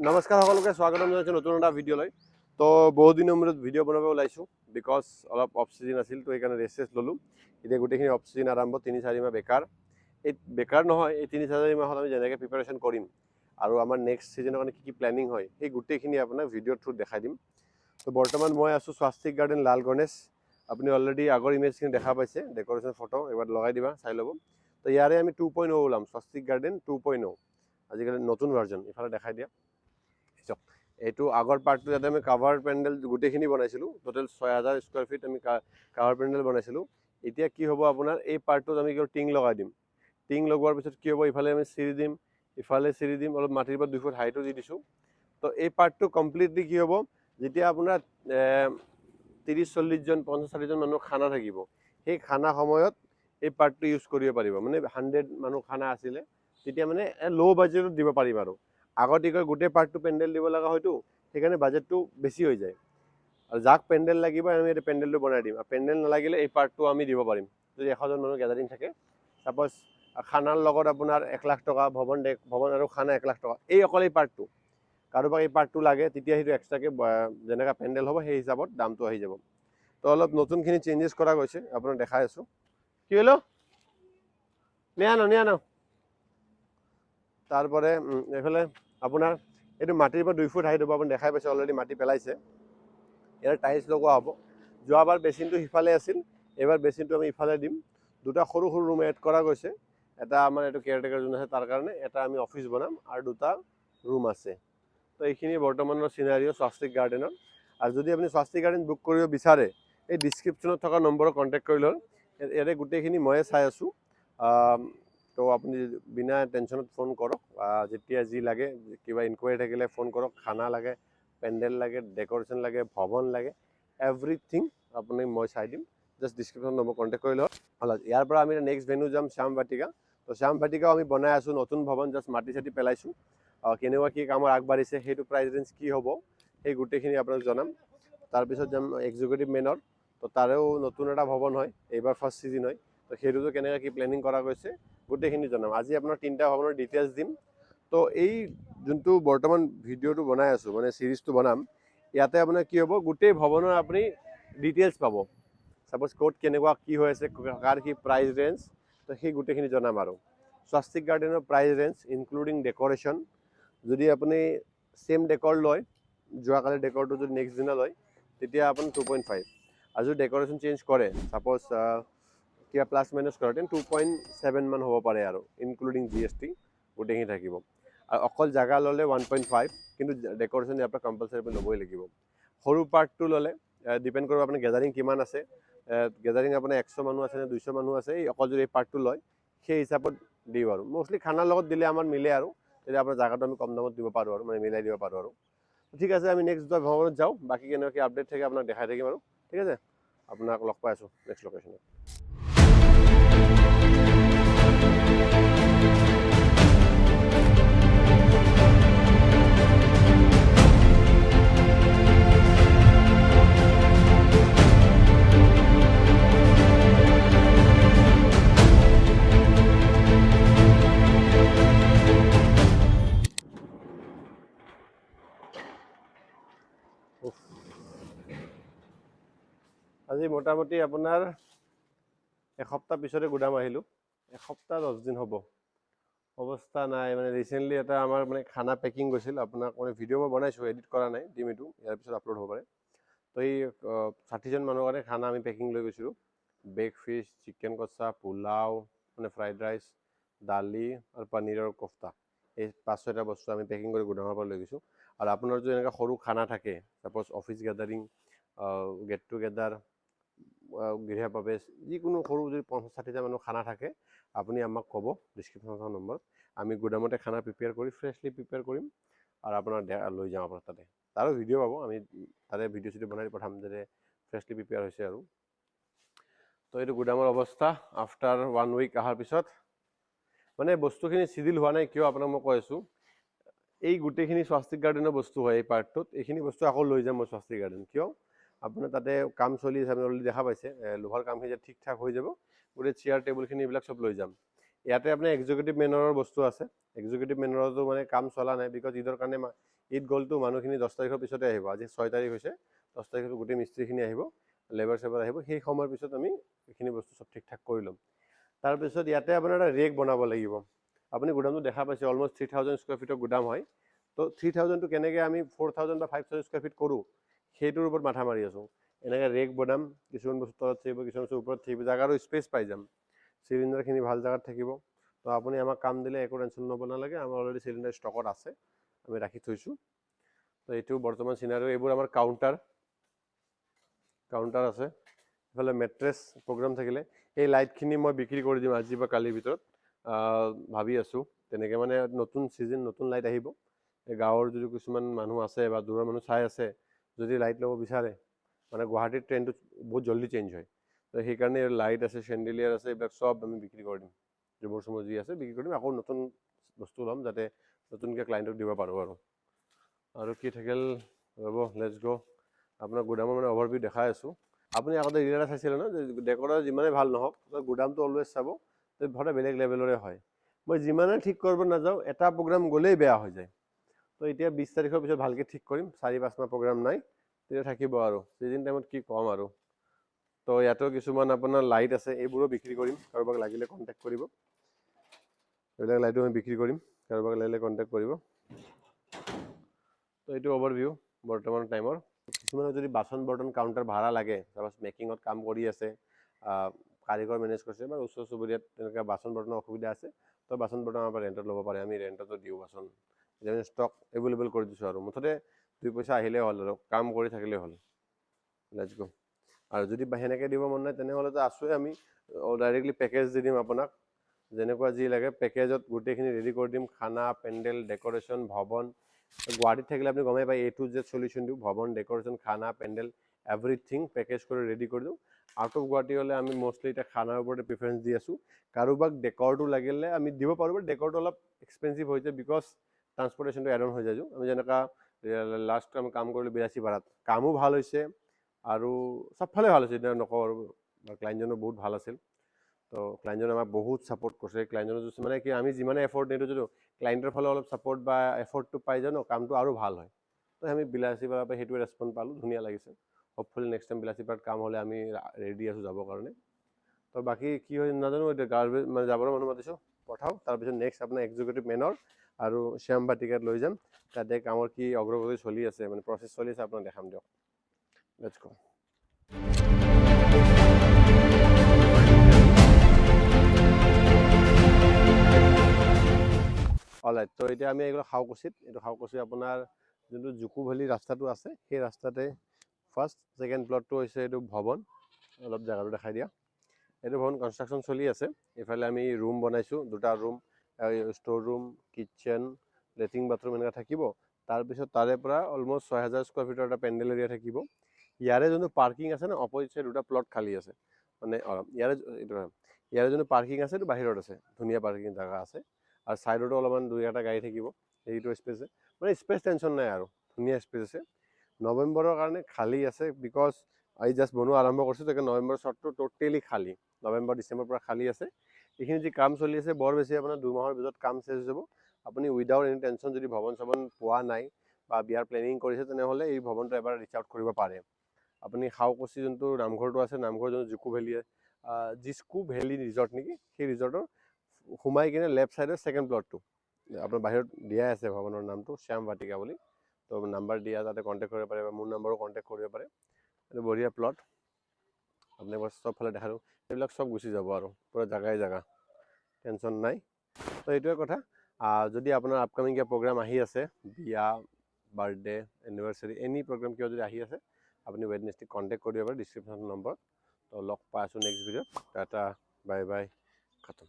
নমস্কাৰ সকলোকে স্বাগতম জনাইছোঁ নতুন এটা ভিডিঅ'লৈ। তো বহুত দিনৰ মূৰত ভিডিঅ' বনাব ওলাইছোঁ বিকজ অলপ অফ চিজন আছিল, তো সেইকাৰণে ৰেষ্ট ল'লোঁ। এতিয়া গোটেইখিনি অফ চিজন আৰম্ভ, 3-4 মাহ বেকাৰ। এই বেকাৰ নহয়, এই 3-4 মাহত আমি যেনেকৈ প্ৰিপাৰেশ্যন কৰিম আৰু আমাৰ নেক্সট ছিজনৰ কাৰণে কি প্লেনিং হয় সেই গোটেইখিনি আপোনাক ভিডিঅ'ৰ থ্ৰুত দেখাই দিম। তো বৰ্তমান মই আছোঁ স্বাস্তিক গাৰ্ডেন লাল গণেশ। আপুনি অলৰেডি আগৰ ইমেজখিনি দেখা পাইছে, ডেক'ৰেশ্যন ফটো এবাৰ লগাই দিবা, চাই ল'ব। তো ইয়াৰে আমি 2.0 ওলাম, স্বাস্তিক গাৰ্ডেন 2.0, আজিকালি নতুন ভাৰ্জন। ইফালে দেখাই দিয়া। এইটো আগৰ পাৰ্টটো যাতে আমি কাভাৰ পেণ্ডেল গোটেইখিনি বনাইছিলোঁ, টোটেল 6000 স্কুৱাৰ ফিট আমি কাভাৰ পেণ্ডেল বনাইছিলোঁ। এতিয়া কি হ'ব আপোনাৰ এই পাৰ্টটোত আমি টিং লগাই দিম। টিং লগোৱাৰ পিছত কি হ'ব, ইফালে আমি চিৰি দিম, ইফালে চিৰি দিম, অলপ মাটিৰ পৰা 2 ফুট হাইটো দি দিছোঁ। তো এই পাৰ্টটো কমপ্লিটলি কি হ'ব, যেতিয়া আপোনাৰ 30-40 জন 50-60 জন মানুহ খানা থাকিব, সেই খানা সময়ত এই পাৰ্টটো ইউজ কৰিব পাৰিব। মানে 100 মানুহ খানা আছিলে তেতিয়া মানে ল' বাজেটত দিব পাৰিম। আৰু আগতীয়াকৈ গোটেই পাৰ্টটো পেণ্ডেল দিব লগা হয়তো, সেইকাৰণে বাজেটটো বেছি হৈ যায়। আৰু যাক পেণ্ডেল লাগিব আমি এইটো পেণ্ডেলটো বনাই দিম, আৰু পেণ্ডেল নালাগিলে এই পাৰ্টটো আমি দিব পাৰিম। যদি 100 জন মানুহ গেদাৰিং থাকে, ছাপ'জ খানাৰ লগত আপোনাৰ 1 লাখ টকা, ভৱন আৰু খানা 1 লাখ টকা, এই অকল এই পাৰ্টটো। কাৰোবাক এই পাৰ্টটো লাগে তেতিয়া সেইটো এক্সট্ৰাকৈ যেনেকৈ পেণ্ডেল হ'ব সেই হিচাপত দামটো আহি যাব। তো অলপ নতুনখিনি চেঞ্জেছ কৰা গৈছে, আপোনাক দেখাই আছোঁ। কি হ'লো নিয়া ন। তাৰপৰে এফালে আপনাৰ এইটো মাটিৰ পৰা 2 ফুট হাইট হ'ব, আপুনি দেখাই পাইছে অলৰেডি মাটি পেলাইছে। ইয়াৰ টাইলছ লগোৱা হ'ব। যোৱাবাৰ বেচিনটো সিফালে আছিল, এইবাৰ বেচিনটো আমি ইফালে দিম। দুটা সৰু সৰু ৰুম এড কৰা গৈছে, এটা আমাৰ এইটো কেয়াৰটেকাৰ যোন আছে তাৰ কাৰণে, এটা আমি অফিচ বনাম, আৰু 2টা ৰুম আছে। তো এইখিনি বৰ্তমানৰ চিনাৰিঅ' স্বাস্তিক গাৰ্ডেনৰ। আৰু যদি আপুনি স্বাস্তিক গাৰ্ডেন বুক কৰিব বিচাৰে, এই ডিছক্ৰিপশ্যনত থকা নম্বৰত কণ্টেক্ট কৰি লওক। ইয়াতে গোটেইখিনি ময়ে চাই আছোঁ। তো আপুনি বিনা টেনশ্যনত ফোন কৰক, যেতিয়া যি লাগে, কিবা ইনকুৱাৰী থাকিলে ফোন কৰক। খানা লাগে, পেণ্ডেল লাগে, ডেক'ৰেশ্যন লাগে, ভৱন লাগে, এভৰিথিং আপুনি মই চাই দিম। জাষ্ট ডিছক্ৰিপশ্যন নম্বৰ কণ্টেক্ট কৰি লওক। ইয়াৰ পৰা আমি নেক্সট ভেন্যু যাম শ্যাম বাটিকা। তো শ্যাম বাটিকাও আমি বনাই আছোঁ, নতুন ভৱন, জাষ্ট মাটি চাটি পেলাইছোঁ। কেনেকুৱা কি কামৰ আগবাঢ়িছে, সেইটো প্ৰাইচ ৰেঞ্জ কি হ'ব, সেই গোটেইখিনি আপোনাক জনাম। তাৰপিছত যাম এক্সিকিউটিভ মেনৰ। তো তাৰেও নতুন এটা ভৱন হয়, এইবাৰ ফাৰ্ষ্ট ছিজন হয়। তো সেইটোতো কেনেকৈ কি প্লেনিং কৰা গৈছে গোটেইখিনি জনাম। আজি আপোনাৰ 3টা ভৱনৰ ডিটেইলছ দিম। তো এই যোনটো বৰ্তমান ভিডিঅ'টো বনাই আছোঁ, মানে ছিৰিজটো বনাম, ইয়াতে আপোনাৰ কি হ'ব, গোটেই ভৱনৰ আপুনি ডিটেইলছ পাব। ছাপ'জ ক'ত কেনেকুৱা কি হৈ আছে, কাৰ কি প্ৰাইচ ৰেঞ্জ, তো সেই গোটেইখিনি জনাম। আৰু স্বাস্তিক গাৰ্ডেনৰ প্ৰাইচ ৰেঞ্জ ইনক্লুডিং ডেক'ৰেশ্যন, যদি আপুনি ছেম ডেক'ৰ লয়, যোৱাকালি ডেক'ৰটো যদি নেক্সট দিনা লয়, তেতিয়া আপুনি 2.5। আৰু যদি ডেক'ৰেশ্যন চেঞ্জ কৰে, ছাপ'জ কিবা প্লাছ মাইনাছ কৰে, তেন 2.7 মান হ'ব পাৰে, আৰু ইনক্লুডিং GST গোটেইখিনি থাকিব। আৰু অকল জাগা ল'লে 1.5, কিন্তু ডেক'ৰেশ্যন ইয়াৰ পৰা কম্পালচাৰি আপুনি ল'বই লাগিব। সৰু পাৰ্টটো ল'লে ডিপেণ্ড কৰিব আপোনাৰ গেদাৰিং কিমান আছে। গেদাৰিং আপোনাৰ 100 মানুহ আছে নে 200 মানুহ আছে, এই অকল যদি এই পাৰ্টটো লয় সেই হিচাপত দিওঁ। আৰু মষ্টলি খানাৰ লগত দিলে আমাৰ মিলে, আৰু তেতিয়া আপোনাৰ জাগাটো আমি কম দামত দিব পাৰোঁ, আৰু মানে মিলাই দিব পাৰোঁ। আৰু ঠিক আছে, আমি নেক্সট ভৱনত যাওঁ। বাকী কেনেকৈ আপডেট থাকে আপোনাক দেখাই থাকিম। আৰু ঠিক আছে, আপোনাক লগ পাই আছোঁ নেক্সট লোকেশ্যনত। আজি মোটামুটি আপোনাৰ এসপ্তাহ পিছতে গুদাম আহিলোঁ। এসপ্তাহ 10 দিন হ'ব, অৱস্থা নাই। মানে ৰিচেণ্টলি এটা আমাৰ মানে খানা পেকিং গৈছিল, আপোনাক মানে ভিডিঅ' মই বনাইছোঁ, এডিট কৰা নাই, দিম এইটো, ইয়াৰ পিছত আপলোড হ'ব পাৰে। তো এই 60 জন মানুহৰ কাৰণে খানা আমি পেকিং লৈ গৈছিলোঁ। বেগ ফিছ, চিকেন কচা, পোলাও, মানে ফ্ৰাইড ৰাইচ, দালি আৰু পনীৰৰ কোফ্তা, এই 5-6টা বস্তু আমি পেকিং কৰি গুদামৰ পৰা লৈ গৈছোঁ। আৰু আপোনাৰ যদি এনেকুৱা সৰু খানা থাকে, ছাপ'জ অফিচ গেদাৰিং, গেট টুগেডাৰ, গৃহ প্ৰৱেশ, যিকোনো সৰু যদি 50-60টা মানুহ খানা থাকে, আপুনি আমাক ক'ব ডিছক্ৰিপশ্যনৰ নম্বৰত। আমি গুদামতে খানা প্ৰিপেয়াৰ কৰি ফ্ৰেছলি প্ৰিপেয়াৰ কৰিম, আৰু আপোনাৰ লৈ যাম আপোনাৰ তাতে। তাৰো ভিডিঅ' পাব, আমি তাতে ভিডিঅ' চিডিঅ' বনাই পঠাম যে ফ্ৰেছলি প্ৰিপেয়াৰ হৈছে। আৰু তো এইটো গুদামৰ অৱস্থা আফটাৰ 1 উইক অহাৰ পিছত। মানে বস্তুখিনি চিডিল হোৱা নাই কিয় আপোনাক মই কৈ আছোঁ। এই গোটেইখিনি স্বাস্তিক গাৰ্ডেনৰ বস্তু হয়, এই পাৰ্টটোত। এইখিনি বস্তু আকৌ লৈ যাম মই স্বাস্তিক গাৰ্ডেন। কিয়, আপোনাৰ তাতে কাম চলি আছে, আপুনি অলৰেডি দেখা পাইছে। লোহাৰ কামখিনি ঠিক ঠাক হৈ যাব, গোটেই চেয়াৰ টেবুলখিনি এইবিলাক চব লৈ যাম। ইয়াতে আপোনাৰ এক্সিকিউটিভ মেনৰৰ বস্তু আছে। এক্সিকিউটিভ মেনৰতো মানে কাম চলা নাই, বিকজ ঈদৰ কাৰণে ঈদ গ'লতো মানুহখিনি 10 তাৰিখৰ পিছতে আহিব, আজি 6 তাৰিখ হৈছে, 10 তাৰিখত গোটেই মিস্ত্ৰীখিনি আহিব, লেবাৰ চেবাৰ আহিব, সেই সময়ৰ পিছত আমি এইখিনি বস্তু চব ঠিক ঠাক কৰি ল'ম। তাৰপিছত ইয়াতে আপোনাৰ এটা ৰেক বনাব লাগিব। আপুনি গুদামটো দেখা পাইছে, অলমষ্ট 3000 স্কুৱাৰ ফিটৰ গুদাম হয়। তো 3000টো কেনেকৈ আমি 4000 বা 5000 স্কুৱাৰ ফিট কৰোঁ সেইটোৰ ওপৰত মাথা মাৰি আছোঁ। এনেকৈ ৰেক বনাম, কিছুমান বস্তু তলত থাকিব, কিছুমান বস্তু ওপৰত থাকিব, জেগাৰো স্পেচ পাই যাম, চিলিণ্ডাৰখিনি ভাল জেগাত থাকিব। তো আপুনি আমাক কাম দিলে একো টেনশ্যন ল'ব নালাগে, আমাৰ অলৰেডি চিলিণ্ডাৰ ষ্টকত আছে, আমি ৰাখি থৈছোঁ। তো এইটো বৰ্তমান চিনাৰিও। এইবোৰ আমাৰ কাউণ্টাৰ আছে, এইফালে মেট্ৰেছ প্ৰগ্ৰাম থাকিলে এই লাইটখিনি মই বিক্ৰী কৰি দিম আজি বা কালিৰ ভিতৰত, ভাবি আছোঁ তেনেকৈ। মানে নতুন ছিজন, নতুন লাইট আহিব। এই গাঁৱৰ যদি কিছুমান মানুহ আছে বা দূৰৰ মানুহ চাই আছে, যদি লাইট ল'ব বিচাৰে, মানে গুৱাহাটীৰ ট্ৰেইনটো বহুত জল্দি চেঞ্জ হয়, তো সেইকাৰণে লাইট আছে, চেণ্ডেলিয়াৰ আছে, এইবিলাক চব আমি বিক্ৰী কৰি দিম। জুমৰ চুমৰ যি আছে বিক্ৰী কৰি দিম, আকৌ নতুন বস্তু ল'ম যাতে নতুনকৈ ক্লাইণ্টক দিব পাৰোঁ। আৰু কি থাকিল, ৰ'ব লেটছ গ'। আপোনাৰ গুদামৰ মানে অভাৰভিউ দেখাই আছোঁ। আপুনি আগতে ৰিল এটা চাইছিলে ন, যে ডেক'ৰেটৰ যিমানেই ভাল নহওক, গুদামটো অলৱেজ চাব, সদায় বেলেগ লেভেলৰে হয়। মই যিমানে ঠিক কৰিব নাযাওঁ, এটা প্ৰগ্ৰাম গ'লেই বেয়া হৈ যায়। তো এতিয়া 20 তাৰিখৰ পিছত ভালকৈ ঠিক কৰিম, 4-5 মাহ প্ৰগ্ৰাম নাই, তেতিয়া থাকিব আৰু ছিজন টাইমত কি ক'ম আৰু। তো ইয়াতো কিছুমান আপোনাৰ লাইট আছে, এইবোৰো বিক্ৰী কৰিম, কাৰোবাক লাগিলে কণ্টেক্ট কৰিব। এইবিলাক লাইটো আমি বিক্ৰী কৰিম, কাৰোবাক লাগিলে কণ্টেক্ট কৰিব। তো এইটো অভাৰভিউ বৰ্তমান টাইমৰ। কিছুমানে যদি বাচন বৰ্তন কাউণ্টাৰ ভাড়া লাগে, চাপ'জ মেকিঙত কাম কৰি আছে, কাৰিকৰ মেনেজ কৰিছে, বা ওচৰ চুবুৰীয়াত তেনেকৈ বাচন বৰ্তনৰ অসুবিধা আছে, তো বাচন বৰ্তন আমাৰ পৰা ৰেণ্টত ল'ব পাৰে, আমি ৰেণ্টতো দিওঁ বাচন। এতিয়া ষ্টক এভেইলেবল কৰি দিছোঁ, আৰু মুঠতে 2 পইচা আহিলেই হ'ল, আৰু কাম কৰি থাকিলেই হ'ল। লেটছ গ'। আৰু যদি সেনেকৈ দিব মন নাই, তেনেহ'লেতো আছোঁৱে আমি, ডাইৰেক্টলি পেকেজ দি দিম আপোনাক, যেনেকুৱা যি লাগে পেকেজত গোটেইখিনি ৰেডি কৰি দিম। খানা, পেণ্ডেল, ডেক'ৰেশ্যন, ভৱন। গুৱাহাটীত থাকিলে আপুনি গমেই পায়, A to Z চলিউশ্যন দিওঁ, ভৱন, ডেক'ৰেশ্যন, খানা, পেণ্ডেল, এভৰিথিং পেকেজ কৰি ৰেডি কৰি দিওঁ। আউট অফ গুৱাহাটী হ'লে আমি মষ্টলি এতিয়া খানাৰ ওপৰতে প্ৰিফাৰেঞ্চ দি আছোঁ। কাৰোবাক ডেকৰটো লাগিলে আমি দিব পাৰোঁ, বাট ডেকৰটো অলপ এক্সপেঞ্চিভ হৈ যায়, বিকজ ট্ৰান্সপৰ্টেশ্যনটো এড অন হৈ যায়। আমি যেনেকুৱা লাষ্ট আমি কাম কৰিলোঁ 82 পাৰাত, কামো ভাল হৈছে আৰু চবফালে ভাল হৈছে, এতিয়া নকওঁ আৰু, ক্লাইণ্টজনো বহুত ভাল আছিল। তো ক্লাইণ্টজনে আমাক বহুত ছাপোৰ্ট কৰিছে। ক্লাইণ্টজনৰ মানে কি, আমি যিমানে এফৰ্ট নিদিওঁ, যদি ক্লাইণ্টৰ ফালে অলপ ছাপোৰ্ট বা এফৰ্টটো পাই যাওঁ ন, কামটো আৰু ভাল হয়। তো আমি বিলাসীপাৰাৰ পৰা সেইটোৱে ৰেছপন্স পালোঁ, ধুনীয়া লাগিছে। হোপফুলি নেক্সট টাইম বিলাসীপাৰাত কাম হ'লে আমি ৰেডি আছোঁ যাবৰ কাৰণে। তো বাকী কি হয় নাজানো, এতিয়া গাৰ্বেজ মানে যাবৰ মানুহ মাতিছোঁ, পঠাওঁ। তাৰপিছত নেক্সট আপোনাৰ এক্সিকিউটিভ মেনৰ আৰু শ্যাম বাটিকাত লৈ যাম, তাতে কামৰ কি অগ্ৰগতি চলি আছে, মানে প্ৰচেছ চলি আছে, আপোনাক দেখাম দিয়ক। লেটছ গ'। অলৰাইট, তো এতিয়া আমি এইগুলো খাওকুছিত, এইটো খাওকুছি আপোনাৰ যোনটো জুকু ভেলী ৰাস্তাটো আছে, সেই ৰাস্তাতে ফাৰ্ষ্ট ছেকেণ্ড প্লটটো হৈছে এইটো ভৱন। অলপ জেগাটো দেখাই দিয়া। এইটো ভৱন কনষ্ট্ৰাকশ্যন চলি আছে। এইফালে আমি ৰুম বনাইছোঁ, 2টা room, store room, kitchen, latrine bathroom এনেকৈ থাকিব। তাৰপিছত তাৰে পৰা অলমষ্ট 6000 স্কুৱাৰ ফিটৰ এটা পেণ্ডেল এৰিয়া থাকিব। ইয়াৰে যোনটো পাৰ্কিং আছে ন, অপজিট চাইড 2টা প্লট খালী আছে, মানে ইয়াৰে যোনটো পাৰ্কিং আছে এইটো বাহিৰত আছে, ধুনীয়া পাৰ্কিং জেগা আছে। আৰু ছাইডতো অলপমান 2-এটা গাড়ী থাকিব, সেইটো স্পেচ আছে, মানে স্পেচ টেনশ্যন নাই আৰু, ধুনীয়া স্পেচ আছে। নৱেম্বৰৰ কাৰণে খালী আছে, বিকজ আজি জাষ্ট বনোৱা আৰম্ভ কৰিছোঁ, তাকে নৱেম্বৰ শ্বটটো টোটেলি খালী, নৱেম্বৰ ডিচেম্বৰৰ পৰা খালী আছে। এইখিনি যি কাম চলি আছে, বৰ বেছি আপোনাৰ 2 মাহৰ ভিতৰত কাম চেছ হৈ যাব। আপুনি উইদাউট এনি টেনশ্যন যদি ভৱন চৱন পোৱা নাই বা বিয়াৰ প্লেনিং কৰিছে, তেনেহ'লে এই ভৱনটো এবাৰ ৰিচ আউট কৰিব পাৰে। আপুনি খাওকুছি যোনটো নামঘৰটো আছে, নামঘৰ যোনটো জুকু ভেলী, জিস্কু ভেলী ৰিজৰ্ট নেকি, সেই ৰিজৰ্টৰ সোমাই কিনে লেফ্ট ছাইডৰ ছেকেণ্ড প্লটটো আপোনাৰ বাহিৰত দিয়াই আছে, ভৱনৰ নামটো শ্যাম বাটিকা বুলি। তো নাম্বাৰ দিয়া, তাতে কণ্টেক্ট কৰিব পাৰে, বা মোৰ নাম্বাৰো কণ্টেক্ট কৰিব পাৰে। এইটো বঢ়িয়া প্লট, আপুনি এবাৰ চবফালে দেখালোঁ, এইবিলাক চব গুচি যাব আৰু পূৰা জেগা, টেনশ্যন নাই। তো এইটোৱে কথা। যদি আপোনাৰ আপকামিং কিবা প্ৰগ্ৰাম আহি আছে, বিয়া, বাৰ্থডে, এনিভাৰ্চাৰী, এনি প্ৰগ্ৰাম কিবা যদি আহি আছে, আপুনি ৱেডনেছডে কণ্টেক্ট কৰিব পাৰে ডিছক্ৰিপশ্যন নম্বৰত। তো লগ পাই আছোঁ নেক্সট ভিডিঅ'ত। টাটা, বাই বাই, খতম।